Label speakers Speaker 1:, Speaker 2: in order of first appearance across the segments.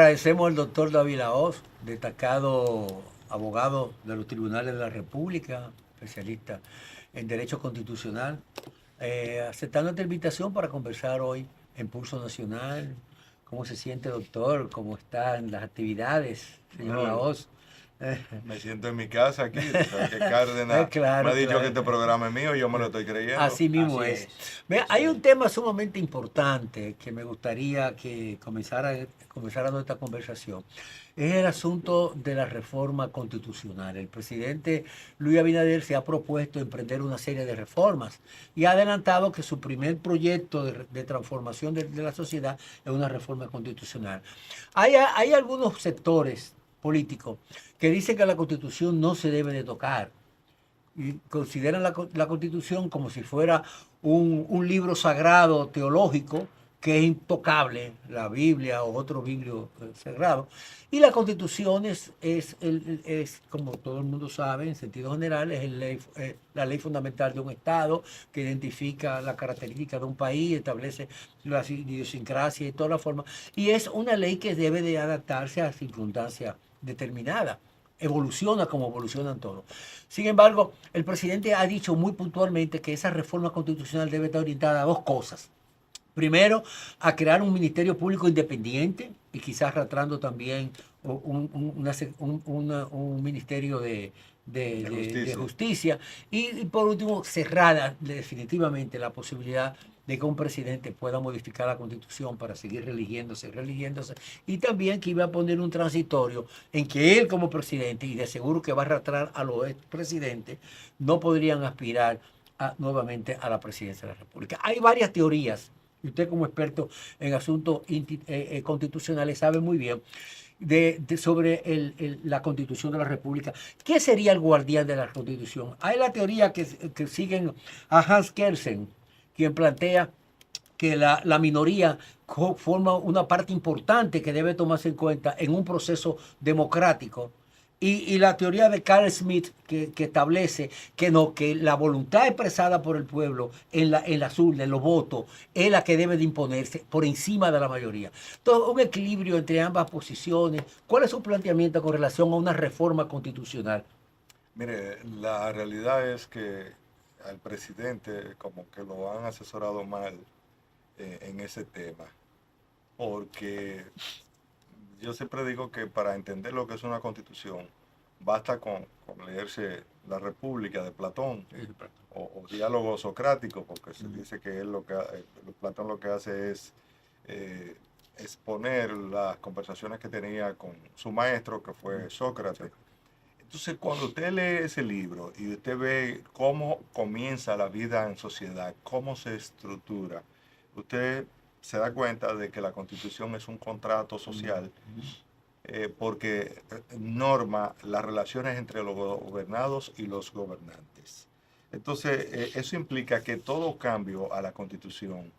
Speaker 1: Agradecemos al doctor David Lahoz, destacado abogado de los tribunales de la República, especialista en Derecho Constitucional, aceptando esta invitación para conversar hoy en Pulso Nacional. ¿Cómo se siente, doctor? ¿Cómo están las actividades, señor
Speaker 2: No,
Speaker 1: Lahoz?
Speaker 2: me siento en mi casa aquí. Tú sabes que Cárdenas me ha
Speaker 1: Claro,
Speaker 2: dicho que
Speaker 1: claro.
Speaker 2: este programa es mío y yo me lo estoy creyendo.
Speaker 1: Así mismo
Speaker 3: Así
Speaker 1: es.
Speaker 3: es,
Speaker 1: Vea,
Speaker 3: así
Speaker 1: hay un
Speaker 3: es.
Speaker 1: tema sumamente importante que me gustaría que comenzara nuestra conversación. Es el asunto de la reforma constitucional. El presidente Luis Abinader se ha propuesto emprender una serie de reformas y ha adelantado que su primer proyecto de transformación de la sociedad es una reforma constitucional. Hay algunos sectores políticos que dicen que la constitución no se debe de tocar y consideran la Constitución como si fuera un libro sagrado teológico que es intocable, la Biblia o otro libro sagrado. Y la Constitución como todo el mundo sabe, en sentido general, la ley fundamental de un Estado que identifica la característica de un país, establece la idiosincrasia y toda la forma. Y es una ley que debe de adaptarse a circunstancias determinadas, evoluciona como evolucionan todos. Sin embargo, el presidente ha dicho muy puntualmente que esa reforma constitucional debe estar orientada a dos cosas. Primero, a crear un ministerio público independiente y quizás arrastrando también un ministerio
Speaker 2: De
Speaker 1: de
Speaker 2: justicia.
Speaker 1: justicia. Y por último, cerrada definitivamente la posibilidad de que un presidente pueda modificar la constitución para seguir religiéndose, y también que iba a poner un transitorio en que él como presidente, y de seguro que va a arrastrar a los expresidentes, no podrían aspirar nuevamente a la presidencia de la República. Hay varias teorías y usted como experto en asuntos constitucionales sabe muy bien sobre la Constitución de la República. ¿Qué sería el guardián de la Constitución? Hay la teoría que siguen a Hans Kelsen, quien plantea que la minoría forma una parte importante que debe tomarse en cuenta en un proceso democrático. Y la teoría de Carl Smith que establece que no, que la voluntad expresada por el pueblo en la urna, en los votos, es la que debe de imponerse por encima de la mayoría. Entonces, un equilibrio entre ambas posiciones. ¿Cuál es su planteamiento con relación a una reforma constitucional?
Speaker 2: Mire, la realidad es que al presidente como que lo han asesorado mal en ese tema, porque yo siempre digo que para entender lo que es una constitución, basta con leerse La República de Platón o Diálogo Socrático, porque se dice que él Platón lo que hace es eh, exponer las conversaciones que tenía con su maestro, que fue Sócrates. Entonces, cuando usted lee ese libro y usted ve cómo comienza la vida en sociedad, cómo se estructura, usted se da cuenta de que la constitución es un contrato social porque norma las relaciones entre los gobernados y los gobernantes. Entonces, eso implica que todo cambio a la constitución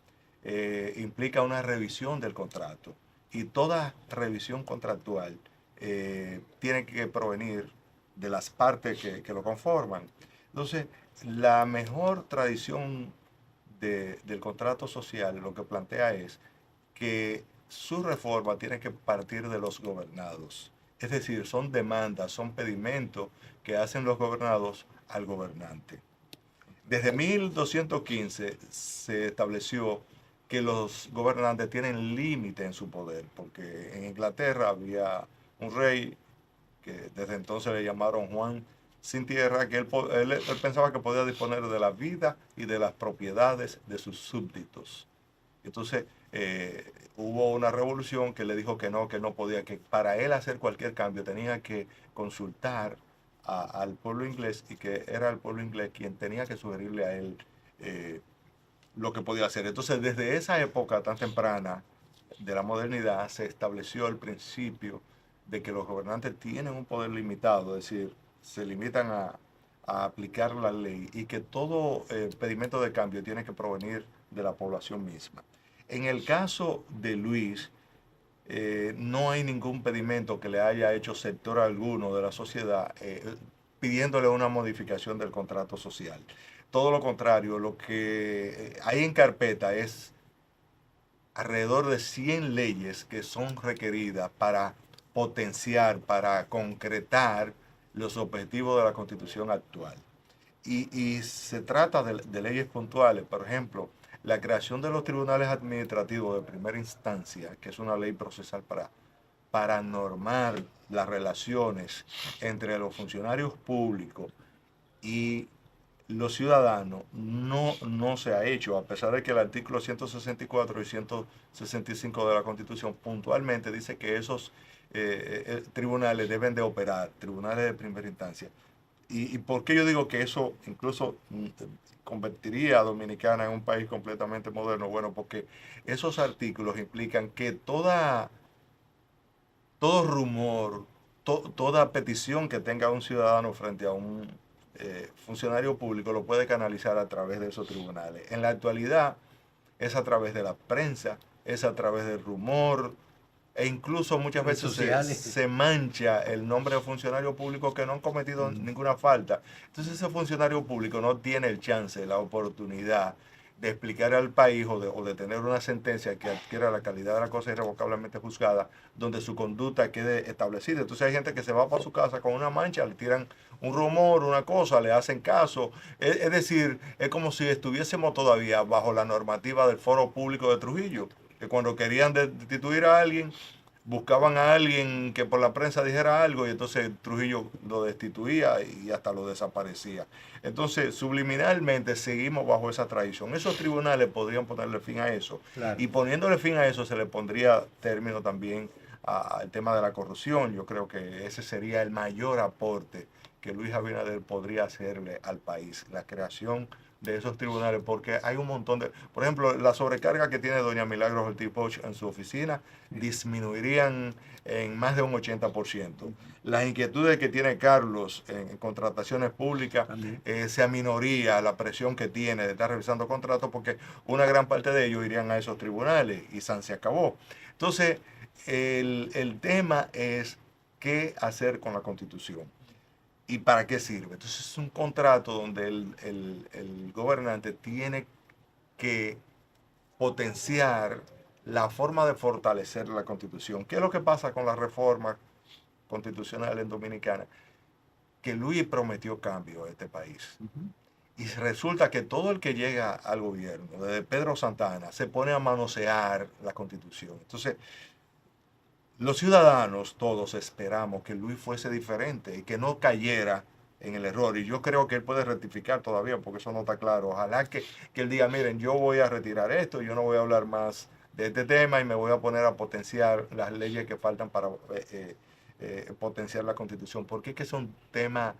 Speaker 2: implica una revisión del contrato y toda revisión contractual tiene que provenir de las partes que lo conforman. Entonces, la mejor tradición del contrato social lo que plantea es que su reforma tiene que partir de los gobernados. Es decir, son demandas, son pedimentos que hacen los gobernados al gobernante. Desde 1215 se estableció que los gobernantes tienen límite en su poder, porque en Inglaterra había un rey que desde entonces le llamaron Juan sin tierra, que él pensaba que podía disponer de la vida y de las propiedades de sus súbditos. Entonces hubo una revolución que le dijo que no podía, que para él hacer cualquier cambio tenía que consultar al pueblo inglés y que era el pueblo inglés quien tenía que sugerirle a él eh, lo que podía hacer. Entonces desde esa época tan temprana de la modernidad se estableció el principio de que los gobernantes tienen un poder limitado, es decir, se limitan a aplicar la ley y que todo pedimento de cambio tiene que provenir de la población misma. En el caso de Luis, no hay ningún pedimento que le haya hecho sector alguno de la sociedad pidiéndole una modificación del contrato social. Todo lo contrario, lo que hay en carpeta es alrededor de 100 leyes que son requeridas para potenciar, para concretar los objetivos de la Constitución actual. Y se trata de leyes puntuales, por ejemplo, la creación de los tribunales administrativos de primera instancia, que es una ley procesal para normar las relaciones entre los funcionarios públicos y los ciudadanos, no se ha hecho, a pesar de que el artículo 164 y 165 de la Constitución puntualmente dice que esos tribunales deben de operar, tribunales de primera instancia. ¿Y por qué yo digo que eso incluso convertiría a Dominicana en un país completamente moderno? Bueno, porque esos artículos implican que todo rumor, toda petición que tenga un ciudadano frente a un funcionario público lo puede canalizar a través de esos tribunales. En la actualidad es a través de la prensa, es a través del rumor, e incluso muchas veces se mancha el nombre de funcionario público que no han cometido ninguna falta. Entonces ese funcionario público no tiene el chance, la oportunidad de explicar al país o de tener una sentencia que adquiera la calidad de la cosa irrevocablemente juzgada, donde su conducta quede establecida. Entonces hay gente que se va para su casa con una mancha, le tiran un rumor, una cosa, le hacen caso. Es decir, es como si estuviésemos todavía bajo la normativa del Foro Público de Trujillo, que cuando querían destituir a alguien, buscaban a alguien que por la prensa dijera algo y entonces Trujillo lo destituía y hasta lo desaparecía. Entonces, subliminalmente seguimos bajo esa tradición. Esos tribunales podrían ponerle fin a eso. Claro. Y poniéndole fin a eso se le pondría término también al tema de la corrupción. Yo creo que ese sería el mayor aporte que Luis Abinader podría hacerle al país, la creación de esos tribunales, porque hay un montón de... Por ejemplo, la sobrecarga que tiene doña Milagros Ortiz Poch en su oficina disminuirían en más de un 80%. Las inquietudes que tiene Carlos en contrataciones públicas se aminoría la presión que tiene de estar revisando contratos, porque una gran parte de ellos irían a esos tribunales y se acabó. Entonces, el tema es qué hacer con la Constitución. ¿Y para qué sirve? Entonces es un contrato donde el gobernante tiene que potenciar la forma de fortalecer la Constitución. ¿Qué es lo que pasa con la reforma constitucional en Dominicana? Que Luis prometió cambio a este país. Y resulta que todo el que llega al gobierno, desde Pedro Santana, se pone a manosear la Constitución. Entonces, los ciudadanos todos esperamos que Luis fuese diferente y que no cayera en el error. Y yo creo que él puede rectificar todavía, porque eso no está claro. Ojalá que él diga, miren, yo voy a retirar esto, yo no voy a hablar más de este tema y me voy a poner a potenciar las leyes que faltan para potenciar la Constitución, porque es que es un tema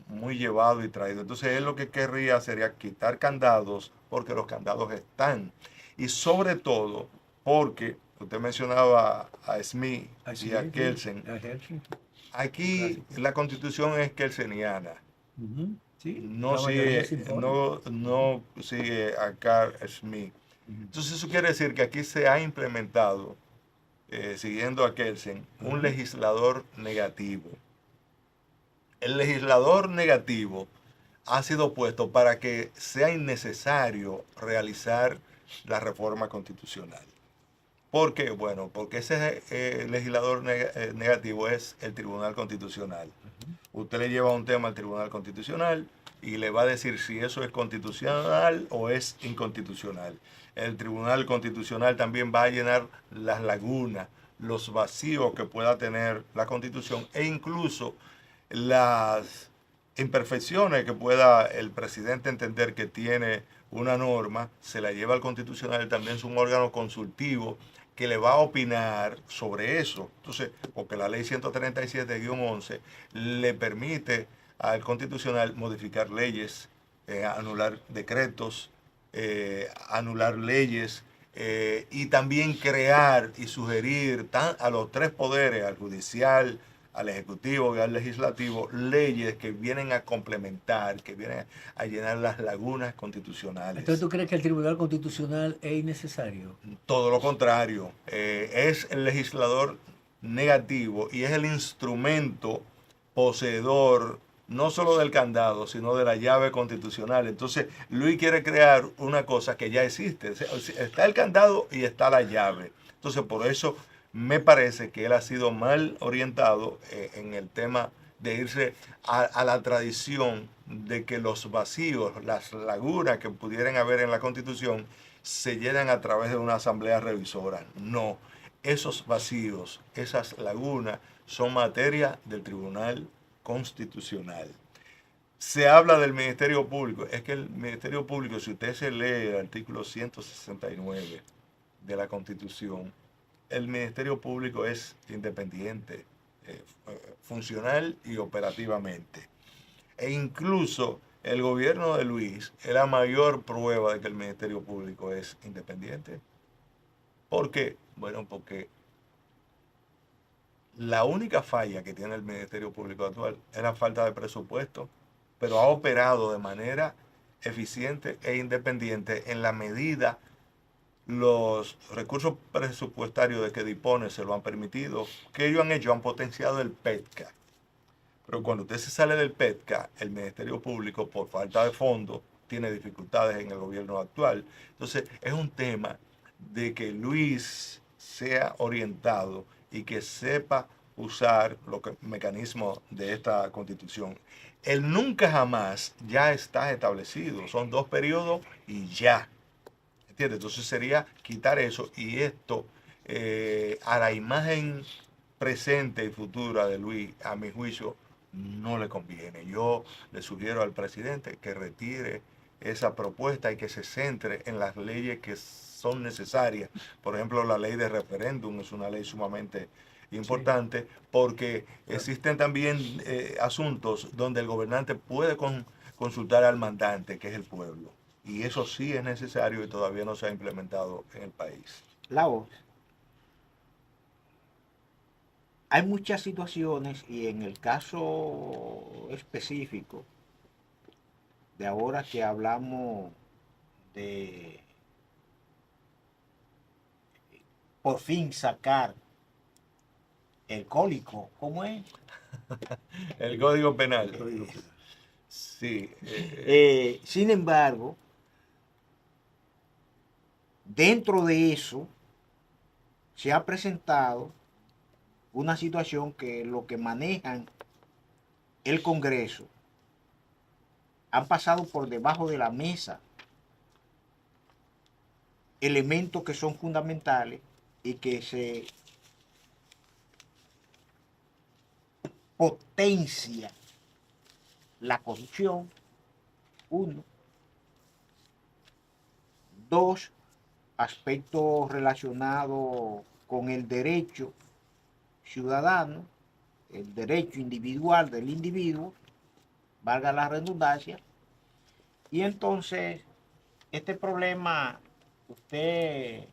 Speaker 2: muy llevado y traído. Entonces él lo que querría sería quitar candados, porque los candados están. Y sobre todo, porque usted mencionaba a Smith y a Kelsen. Aquí la Constitución es kelseniana. No sigue a Carl Smith. Entonces eso quiere decir que aquí se ha implementado, siguiendo a Kelsen, un legislador negativo. El legislador negativo ha sido puesto para que sea innecesario realizar la reforma constitucional. ¿Por qué? Bueno, porque ese legislador negativo es el Tribunal Constitucional. Usted le lleva un tema al Tribunal Constitucional y le va a decir si eso es constitucional o es inconstitucional. El Tribunal Constitucional también va a llenar las lagunas, los vacíos que pueda tener la Constitución e incluso las imperfecciones que pueda el presidente entender que tiene una norma, se la lleva al Constitucional, también es un órgano consultivo que le va a opinar sobre eso. Entonces, porque la ley 137-11 le permite al Constitucional modificar leyes, anular decretos, anular leyes y también crear y sugerir a los tres poderes, al judicial, al Ejecutivo y al Legislativo, leyes que vienen a complementar, que vienen a llenar las lagunas constitucionales.
Speaker 1: Entonces, ¿tú crees que el Tribunal Constitucional es innecesario?
Speaker 2: Todo lo contrario, es el legislador negativo y es el instrumento poseedor no solo del candado, sino de la llave constitucional. Entonces, Luis quiere crear una cosa que ya existe. Está el candado y está la llave. Entonces, por eso me parece que él ha sido mal orientado en el tema de irse a la tradición de que los vacíos, las lagunas que pudieran haber en la Constitución, se llenan a través de una asamblea revisora. No, esos vacíos, esas lagunas, son materia del Tribunal Constitucional. Se habla del Ministerio Público. Es que el Ministerio Público, si usted se lee el artículo 169 de la Constitución, el Ministerio Público es independiente, funcional y operativamente. E incluso el gobierno de Luis es la mayor prueba de que el Ministerio Público es independiente. ¿Por qué? Bueno, porque la única falla que tiene el Ministerio Público actual es la falta de presupuesto, pero ha operado de manera eficiente e independiente en la medida los recursos presupuestarios de que dispone se lo han permitido. ¿Qué ellos han hecho? Han potenciado el PETCA. Pero cuando usted se sale del PETCA, el Ministerio Público, por falta de fondos, tiene dificultades en el gobierno actual. Entonces, es un tema de que Luis sea orientado y que sepa usar los mecanismos de esta Constitución. El nunca jamás ya está establecido. Son 2 periodos y ya. ¿Entiendes? Entonces sería quitar eso y esto a la imagen presente y futura de Luis, a mi juicio, no le conviene. Yo le sugiero al presidente que retire esa propuesta y que se centre en las leyes que son necesarias. Por ejemplo, la ley de referéndum es una ley sumamente importante porque existen también asuntos donde el gobernante puede consultar al mandante, que es el pueblo. Y eso sí es necesario y todavía no se ha implementado en el país.
Speaker 3: Lao, hay muchas situaciones y en el caso específico de ahora que hablamos de por fin sacar el código, ¿cómo es?
Speaker 2: El Código Penal.
Speaker 1: El Código Penal.
Speaker 2: Sí.
Speaker 3: Sin embargo, dentro de eso se ha presentado una situación que lo que manejan el Congreso han pasado por debajo de la mesa elementos que son fundamentales y que se potencia la corrupción, 1. 2, aspectos relacionados con el derecho ciudadano, el derecho individual del individuo, valga la redundancia. Y entonces, este problema, usted,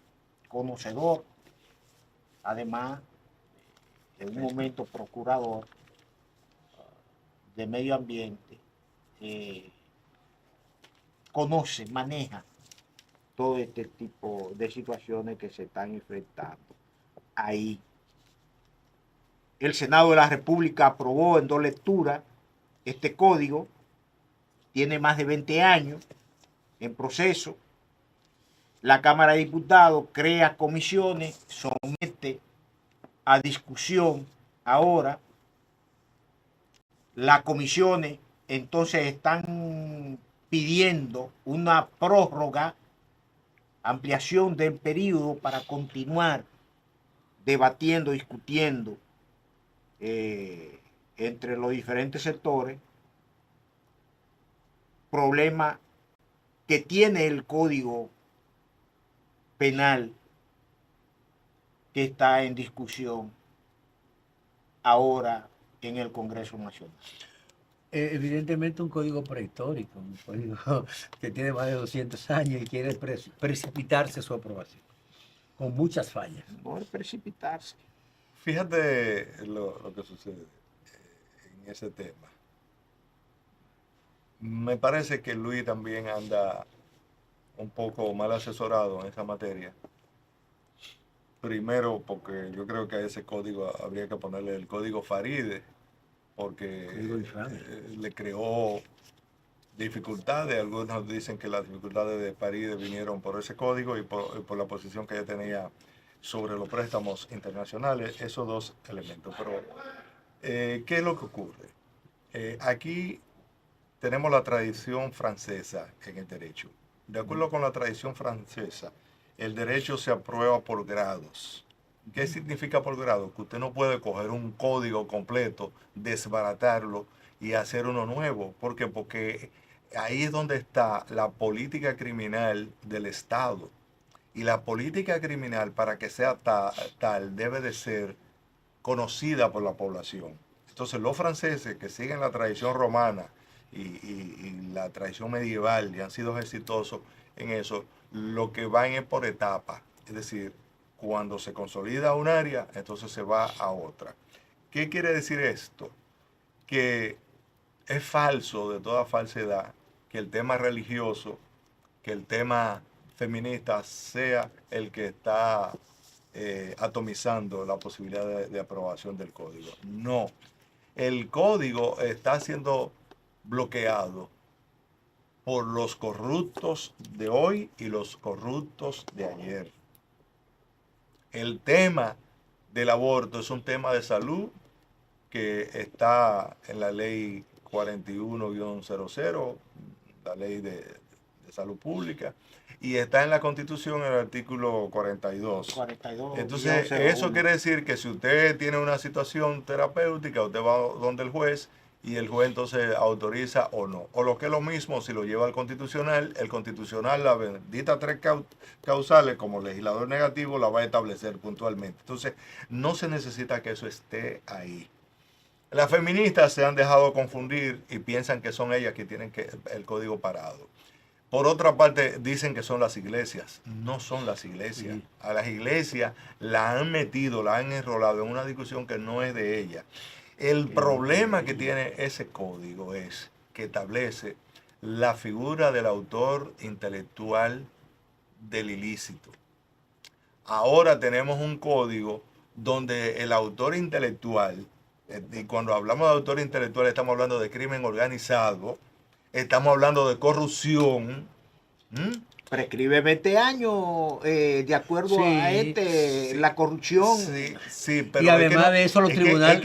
Speaker 3: conocedor, además, en un momento procurador de medio ambiente, conoce, maneja todo este tipo de situaciones que se están enfrentando ahí. El Senado de la República aprobó en 2 lecturas este código, tiene más de 20 años en proceso. La Cámara de Diputados crea comisiones, somete a discusión ahora. Las comisiones entonces están pidiendo una prórroga, ampliación del periodo para continuar debatiendo, discutiendo entre los diferentes sectores, problema que tiene el Código Penal que está en discusión ahora en el Congreso Nacional.
Speaker 1: Evidentemente un código prehistórico, un código que tiene más de 200 años y quiere precipitarse su aprobación, con muchas fallas.
Speaker 3: No es precipitarse.
Speaker 2: Fíjate lo que sucede en ese tema. Me parece que Luis también anda un poco mal asesorado en esa materia. Primero, porque yo creo que a ese código habría que ponerle el código Faride, porque
Speaker 1: Código infame.
Speaker 2: le creó dificultades. Algunos dicen que las dificultades de París vinieron por ese código y por la posición que ella tenía sobre los préstamos internacionales, esos dos elementos. Pero, ¿qué es lo que ocurre? Aquí tenemos la tradición francesa en el derecho. De acuerdo con la tradición francesa, el derecho se aprueba por grados. ¿Qué significa por grado? Que usted no puede coger un código completo, desbaratarlo y hacer uno nuevo. ¿Por qué? Porque ahí es donde está la política criminal del Estado. Y la política criminal, para que sea tal, debe de ser conocida por la población. Entonces, los franceses que siguen la tradición romana y la tradición medieval y han sido exitosos en eso, lo que van es por etapas. Es decir, cuando se consolida un área, entonces se va a otra. ¿Qué quiere decir esto? Que es falso, de toda falsedad, que el tema religioso, que el tema feminista sea el que está atomizando la posibilidad de aprobación del código. No, el código está siendo bloqueado por los corruptos de hoy y los corruptos de ayer. El tema del aborto es un tema de salud que está en la ley 41-00, la ley de salud pública, y está en la Constitución en el artículo 42.
Speaker 3: 42.
Speaker 2: Entonces, eso quiere decir que si usted tiene una situación terapéutica, usted va donde el juez y el juez entonces autoriza o no. O lo que es lo mismo, si lo lleva al Constitucional, el Constitucional, la bendita tres causales, como legislador negativo, la va a establecer puntualmente. Entonces, no se necesita que eso esté ahí. Las feministas se han dejado confundir y piensan que son ellas que tienen el código parado. Por otra parte, dicen que son las iglesias. No son las iglesias.
Speaker 1: Sí.
Speaker 2: A las iglesias la han metido, la han enrolado en una discusión que no es de ella. El problema que tiene ese código es que establece la figura del autor intelectual del ilícito. Ahora tenemos un código donde el autor intelectual, y cuando hablamos de autor intelectual estamos hablando de crimen organizado, estamos hablando de corrupción.
Speaker 3: Prescribe 20 años de acuerdo
Speaker 1: Sí,
Speaker 3: a la corrupción.
Speaker 2: Sí, pero
Speaker 1: Y además de eso, los tribunales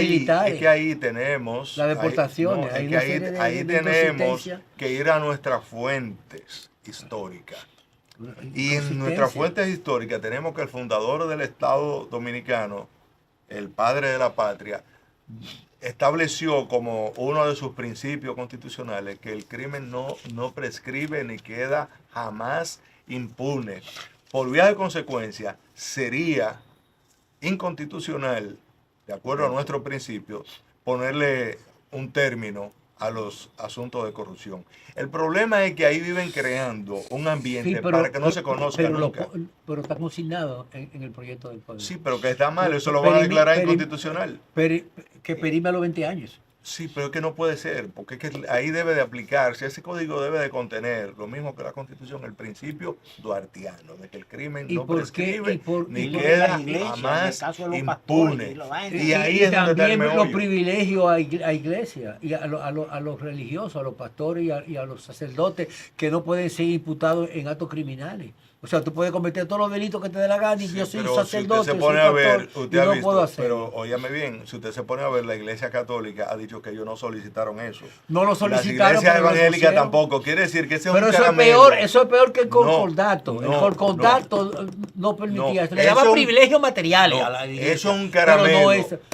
Speaker 1: militares.
Speaker 2: Es que ahí tenemos...
Speaker 1: Las deportaciones, hay una serie de
Speaker 2: ahí tenemos
Speaker 1: inconsistencias.
Speaker 2: que ir a nuestras fuentes históricas. Y en nuestras fuentes históricas tenemos que el fundador del Estado Dominicano, el padre de la patria, estableció como uno de sus principios constitucionales que el crimen no prescribe ni queda jamás impune. Por vía de consecuencia, sería inconstitucional, de acuerdo a nuestros principios, ponerle un término a los asuntos de corrupción. El problema es que ahí viven creando un ambiente para que no se conozca nunca.
Speaker 1: Pero está consignado en el proyecto del código.
Speaker 2: Sí, pero que está mal, eso lo van a declarar inconstitucional.
Speaker 1: Que perime a los 20 años.
Speaker 2: Sí, pero es que no puede ser, porque es que ahí debe de aplicarse, ese código debe de contener, lo mismo que la Constitución, el principio duartiano, de que el crimen no prescribe ni queda jamás impune. Y ahí es donde está el
Speaker 1: también
Speaker 2: meollo.
Speaker 1: los privilegios a iglesia y a los religiosos, a los pastores y a los sacerdotes que no pueden ser imputados en actos criminales. O sea, tú puedes cometer todos los delitos que te dé la gana y yo soy
Speaker 2: pero
Speaker 1: sacerdote,
Speaker 2: si usted se pone a ver,
Speaker 1: y
Speaker 2: usted ha
Speaker 1: no
Speaker 2: visto,
Speaker 1: puedo hacerlo.
Speaker 2: pero óyame bien, si usted se pone a ver, la Iglesia Católica ha dicho que ellos no solicitaron eso.
Speaker 1: No lo solicitaron.
Speaker 2: Las iglesias
Speaker 1: pero lo
Speaker 2: evangélicas
Speaker 1: pusieron.
Speaker 2: tampoco. Quiere decir que ese es
Speaker 1: Pero
Speaker 2: un
Speaker 1: eso
Speaker 2: caramelo.
Speaker 1: eso es peor que el concordato.
Speaker 2: No,
Speaker 1: el concordato no permitía eso. Le
Speaker 2: eso
Speaker 1: daba
Speaker 2: un-
Speaker 1: privilegios materiales
Speaker 2: No,
Speaker 1: a la iglesia.
Speaker 2: eso es un
Speaker 1: Pero
Speaker 2: caramelo.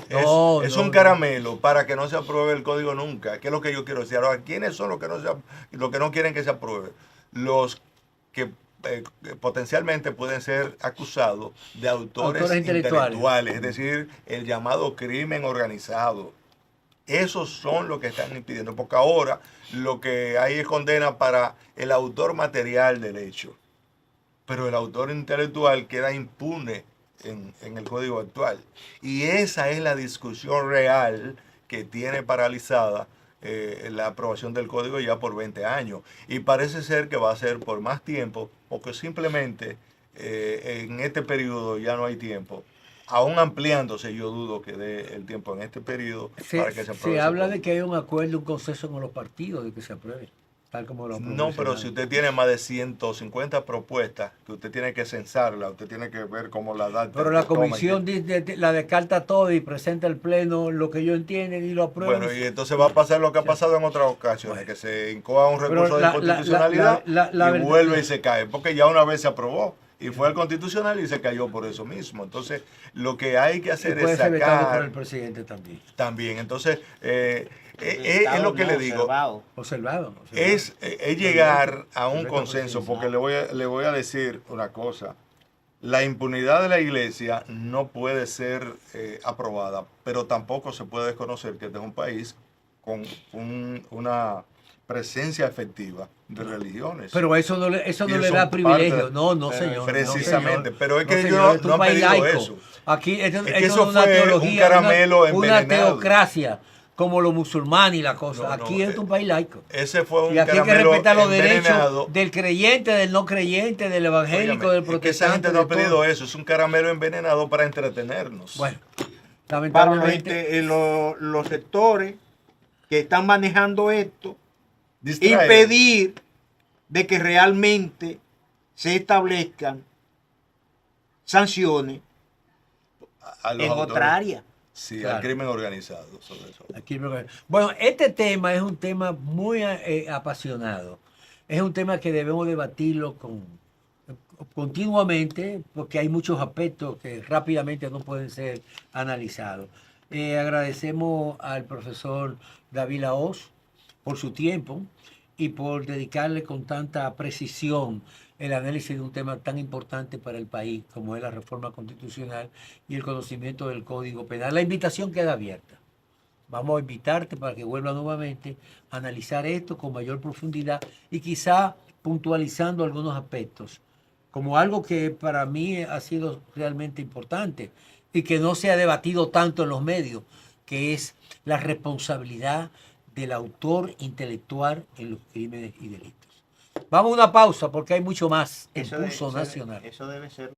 Speaker 1: no
Speaker 2: Es un caramelo para que no se apruebe el código nunca. ¿Qué es lo que yo quiero decir? Ahora, ¿quiénes son los que no quieren que se apruebe? Los que potencialmente pueden ser acusados de autores intelectuales, es decir, el llamado crimen organizado. Esos son los que están impidiendo, porque ahora lo que hay es condena para el autor material del hecho, pero el autor intelectual queda impune en el código actual. Y esa es la discusión real que tiene paralizada la aprobación del código ya por 20 años. Y parece ser que va a ser por más tiempo, porque simplemente en este periodo ya no hay tiempo. aún ampliándose, yo dudo que dé el tiempo en este periodo para que se apruebe.
Speaker 1: Se
Speaker 2: ese
Speaker 1: habla de
Speaker 2: código.
Speaker 1: que hay un acuerdo, un consenso con los partidos de que se apruebe, tal como lo aprobó
Speaker 2: No,
Speaker 1: el
Speaker 2: pero
Speaker 1: Senado.
Speaker 2: si usted tiene más de 150 propuestas, que usted tiene que censarla, usted tiene que ver cómo la da.
Speaker 1: Pero la comisión la descarta todo y presenta al pleno lo que ellos entienden y lo aprueban.
Speaker 2: Bueno, y entonces va a pasar lo que ha pasado en otras ocasiones,
Speaker 1: Bueno.
Speaker 2: que se incoa un
Speaker 1: Pero
Speaker 2: recurso de inconstitucionalidad
Speaker 1: la
Speaker 2: y
Speaker 1: verdad-
Speaker 2: vuelve y se cae, porque ya una vez se aprobó y fue al constitucional y se cayó por eso mismo. Entonces, lo que hay que
Speaker 1: y
Speaker 2: hacer
Speaker 1: puede
Speaker 2: es
Speaker 1: ser vetado por
Speaker 2: sacar
Speaker 1: el presidente también.
Speaker 2: también. Entonces, es lo que le digo.
Speaker 1: Observado.
Speaker 2: Es llegar a un
Speaker 1: Correcto,
Speaker 2: consenso,
Speaker 1: presidente.
Speaker 2: porque le voy a decir una cosa. La impunidad de la iglesia no puede ser aprobada, pero tampoco se puede desconocer que este es un país con una presencia efectiva de religiones.
Speaker 1: Pero eso no le
Speaker 2: Y
Speaker 1: da
Speaker 2: son
Speaker 1: privilegio.
Speaker 2: parte-
Speaker 1: No, señor.
Speaker 2: Precisamente,
Speaker 1: no, señor.
Speaker 2: pero es que
Speaker 1: señor,
Speaker 2: ellos
Speaker 1: esto
Speaker 2: no
Speaker 1: es un
Speaker 2: han
Speaker 1: país
Speaker 2: pedido
Speaker 1: laico.
Speaker 2: eso.
Speaker 1: Aquí esto
Speaker 2: Es que
Speaker 1: es
Speaker 2: eso
Speaker 1: una
Speaker 2: fue un
Speaker 1: teología,
Speaker 2: caramelo
Speaker 1: una
Speaker 2: envenenado.
Speaker 1: teocracia, como los musulmanes y la cosa.
Speaker 2: No,
Speaker 1: Aquí es un país laico.
Speaker 2: Ese fue un
Speaker 1: Y aquí hay que
Speaker 2: caramelo
Speaker 1: respetar los
Speaker 2: envenenado.
Speaker 1: derechos del creyente, del no creyente, del evangélico,
Speaker 2: Óigame,
Speaker 1: del
Speaker 2: es que esa
Speaker 1: protestante.
Speaker 2: gente no ha
Speaker 1: de todo.
Speaker 2: pedido eso, es un caramelo envenenado para entretenernos.
Speaker 1: Bueno,
Speaker 3: Para
Speaker 1: lamentablemente.
Speaker 3: los sectores que están manejando esto,
Speaker 2: Distraer.
Speaker 3: impedir de que realmente se establezcan sanciones
Speaker 2: a los
Speaker 3: en
Speaker 2: autores.
Speaker 3: otra área.
Speaker 2: Sí,
Speaker 1: Claro.
Speaker 2: al crimen organizado, sobre eso.
Speaker 1: Bueno, este tema es un tema muy apasionado. Es un tema que debemos debatirlo continuamente porque hay muchos aspectos que rápidamente no pueden ser analizados. Agradecemos al profesor David Lahoz por su tiempo y por dedicarle con tanta precisión el análisis de un tema tan importante para el país como es la reforma constitucional y el conocimiento del Código Penal. La invitación queda abierta. Vamos a invitarte para que vuelva nuevamente a analizar esto con mayor profundidad y quizá puntualizando algunos aspectos, como algo que para mí ha sido realmente importante y que no se ha debatido tanto en los medios, que es la responsabilidad del autor intelectual en los crímenes y delitos. Vamos a una pausa porque hay mucho más en Pulso Nacional.
Speaker 3: Eso debe ser.